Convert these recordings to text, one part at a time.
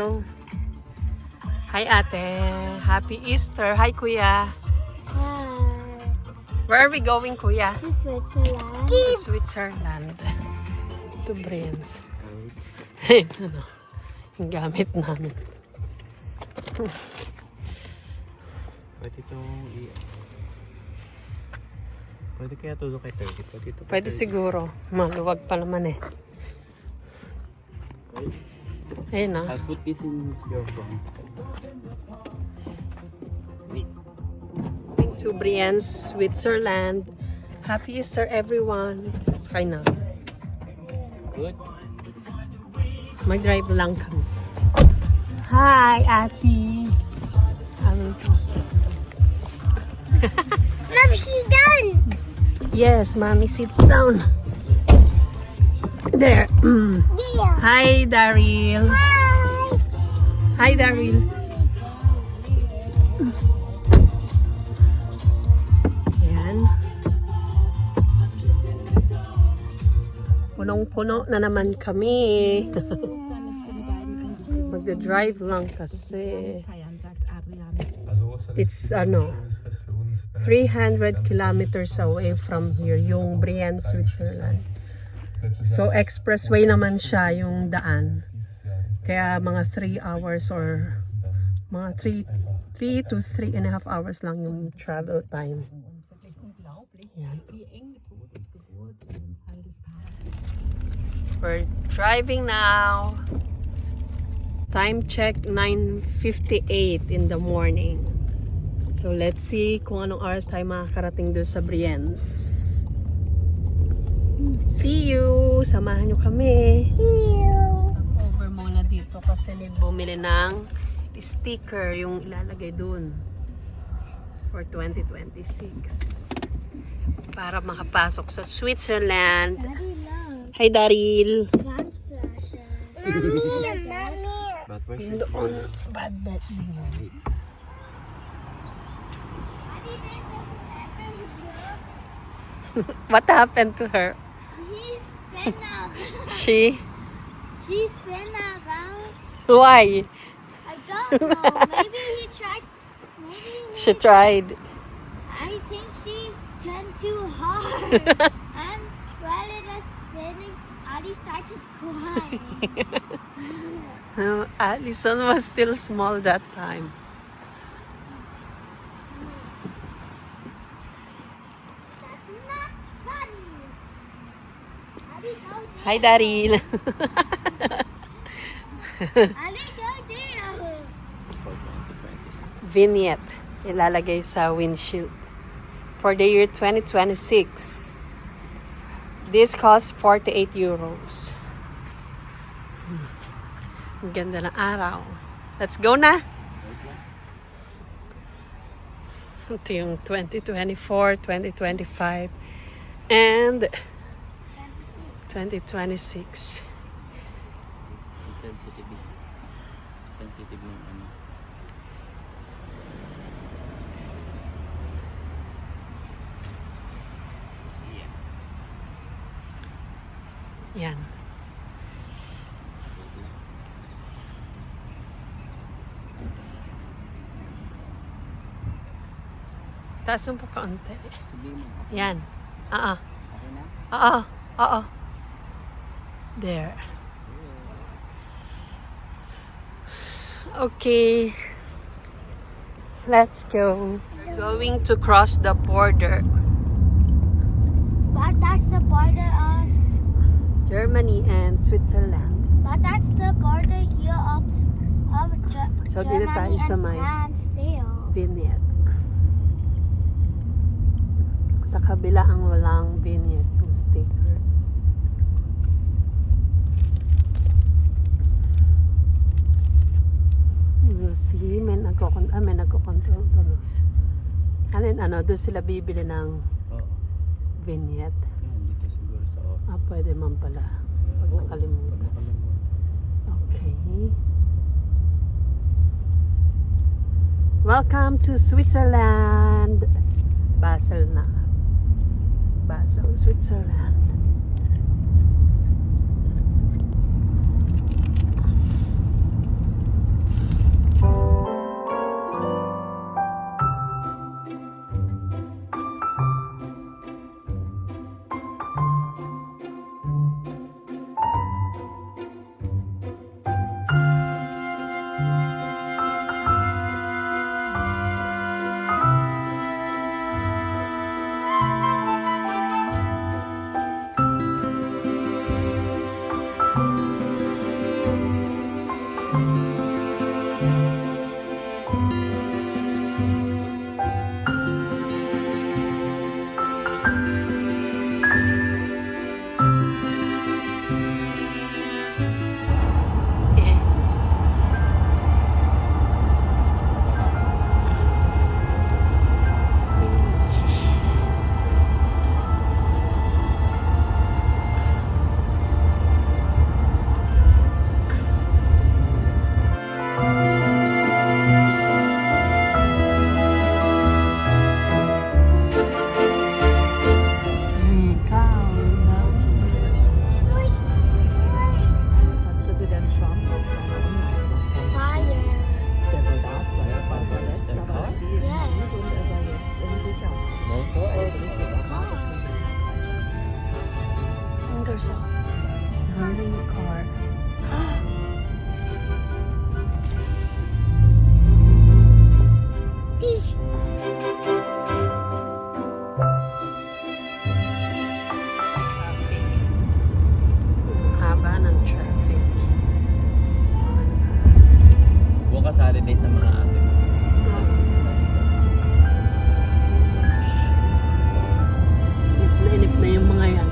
Daryl. Hi, ate. Happy Easter. Hi, kuya. Where are we going, kuya? To Switzerland. To Switzerland. To Brienz. Ano? Yung gamit namin. Pwede itong Pwede kaya ito kay Turkey? Pwede siguro. Maluwag pa naman eh. Ayun na. I'll put this in your phone. Going to Brienz, Switzerland. Happy Easter, everyone. Sakay na. Good. Mag-drive lang kami. Hi, ate. Mom, she's done. Yes, mommy, sit down. There. Deal. Hi, Daryl. Hi. Hi, Daryl. Ayan. Punong-puno na naman kami. Magda-drive lang kasi. It's 300 kilometers away from here, yung Brienz, Switzerland. So, expressway naman siya yung daan. Kaya mga 3 hours or mga 3 to 3.5 hours lang yung travel time. Yan. We're driving now. Time check 9:58 in the morning. So let's see kung anong oras tayo makakarating doon sa Brienz. See you! Samahan nyo kami. Stop over muna dito kasi need bumili ng sticker yung ilalagay doon for 2026 para makapasok sa Switzerland. Daddy loves Hi, Daryl! plant flashes. Mommy. But where should Doon, bad bet. What happened to her? She? She's been around. Why? I don't know. Maybe he tried. She tried. I think she turned too hard. And while it was spinning, Adi started crying. Allison was still small that time. That's not funny. Adi, go there. Hi, Daryl. Adi, go there. Vignette. Ilalagay sa windshield. For the year 2026. This costs 48 euros. Ang ganda ng araw. Let's go na! Ito yung 2024, 2025, and 2026. sensitive yung ano. Yan. Taas mo po kaunti. Yan. Oo. Okay na? Oo. Oo. There. Okay. Let's go. We're going to cross the border. But that's the border of. Germany and Switzerland. But that's the border here of So, dito Germany tayo sa and may France still. vignette. Sa kabila ang walang vignette yung sticker. You see, may nagko-control doon. Ano, doon sila bibili ng Oo. vignette. Yan, dito siguro sa office. Pwede man pala. Pag nakalimutan. Okay. Welcome to Switzerland. Basel na. Basel, Switzerland. there's a running car. Fish. Traffic. Haba ng traffic. Bukas holiday sa mga ate mo. Inip na yung mga yan.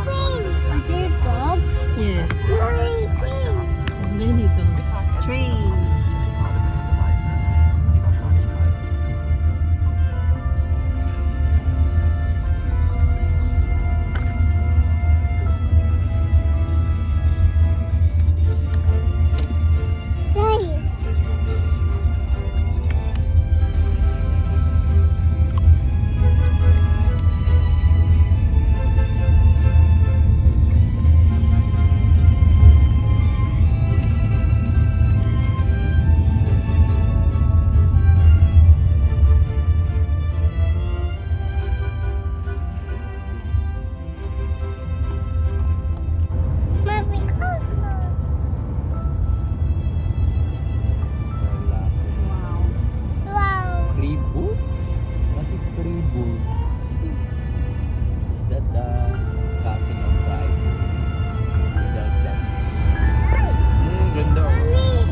Queen. Are there dogs? Yes. Mommy, Queen. So many dogs. Train. Daddy. Mommy, go. Wow. Wow. Kribo? What is kribo? Is that the captain of pride? Without that? Ganda. Mommy.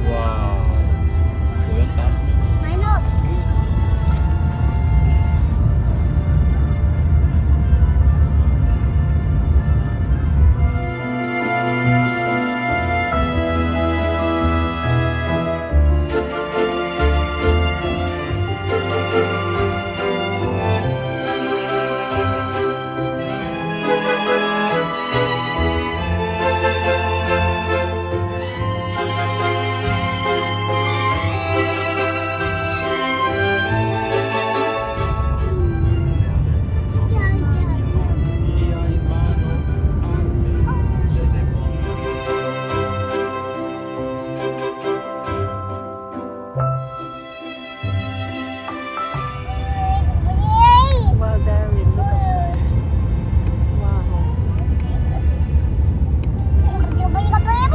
Wow. So yung taas mo. Mine up. Wow, Darren, look at that. Wow. Ganda yung sa taas.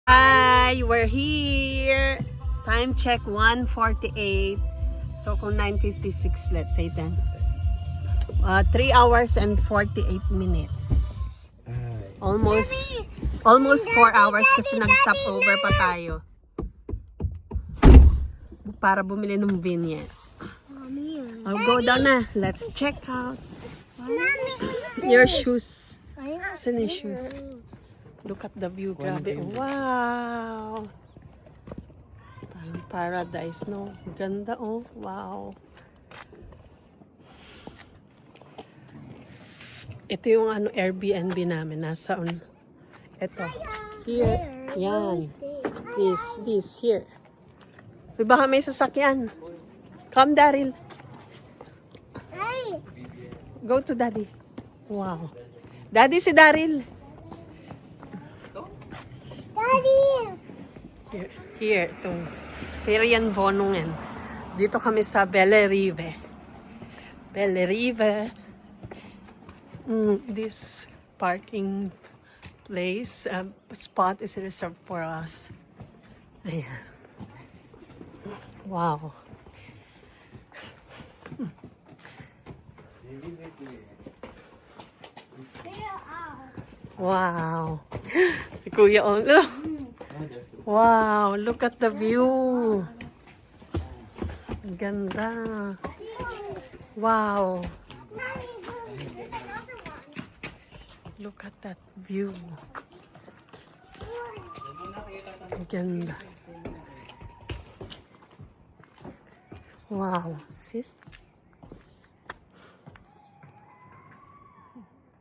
Hi, we're here. Time check 1:48. So kung 9:56, let's say then. 3 hours and 48 minutes. Almost 4 hours kasi nag-stop over pa tayo. Para bumili ng vignette. I'll go down na. Let's check out your shoes. Saan yung shoes? Look at the view. Grabe. Wow! Parang paradise, no? Ganda, oh. Wow. Ito yung Airbnb namin. Nasaan? Ito. Here. Yan. This. Here. Uy, baka may sasakyan. Come, Daryl. Go to Daddy. Wow. Daddy, si Daryl. Daddy! Here, itong Ferienwohnungen. Dito kami sa Bellerive. This parking place, spot is reserved for us. Ayan. Wow. Wow. Kuya, oh. Wow, look at the view. Ang ganda. Wow. Look at that view. Ang ganda. Wow. See?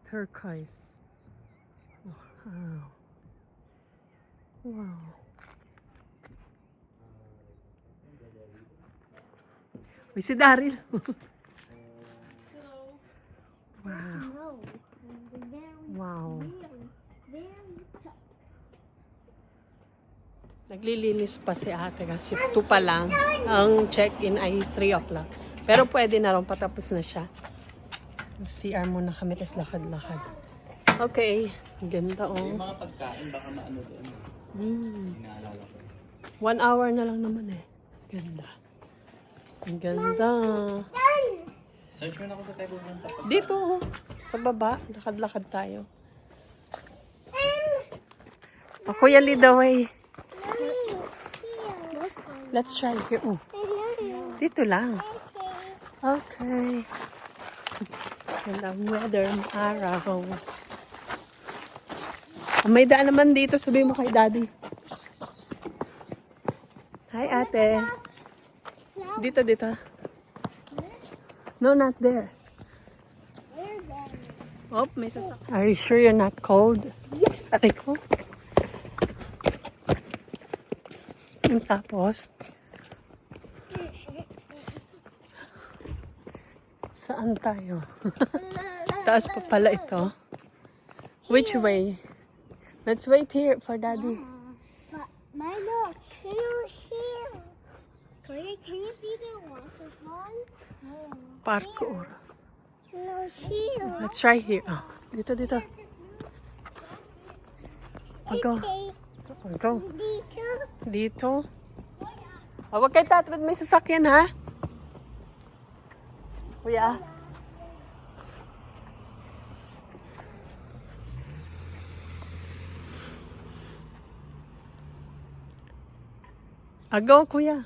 Turquoise. Wow. Wow. We see Daryl. Wow. Wow. Naglilinis pa si ate kasi 2 pa lang. Ang check-in ay 3 o'clock. Pero pwede na rin, patapos na siya. CR muna kami, tapos lakad-lakad. Okay. Ang ganda, Yung oh. mga pagkain, baka maano doon. Inaalala ko. 1 hour na lang naman eh. Ganda. Ang ganda. Search mo na ako sa tayo pupunta. Dito, oh. Sa baba. Lakad-lakad tayo. Oh, Kuya, lead the way. Let's try here. Oh. Dito lang. Okay. Gandang weather, araw. Oh, may daan naman dito. Sabihin mo kay Daddy. Hi, ate. Dito, dito. No, not there. Oh, may sasakyan. Are you sure you're not cold? Yes. Ate ko. Tapos, saan tayo? Taas pa pala ito. Which way? Let's wait here for Daddy. Milo, can you see? Can you see the waterfall? Parkour. No, here. Let's try here. Oh, dito, dito. Go. Go. Dito. Dito. Oh, huwag kayo tatawid, may sasakyan ha. Kuya. Go, kuya.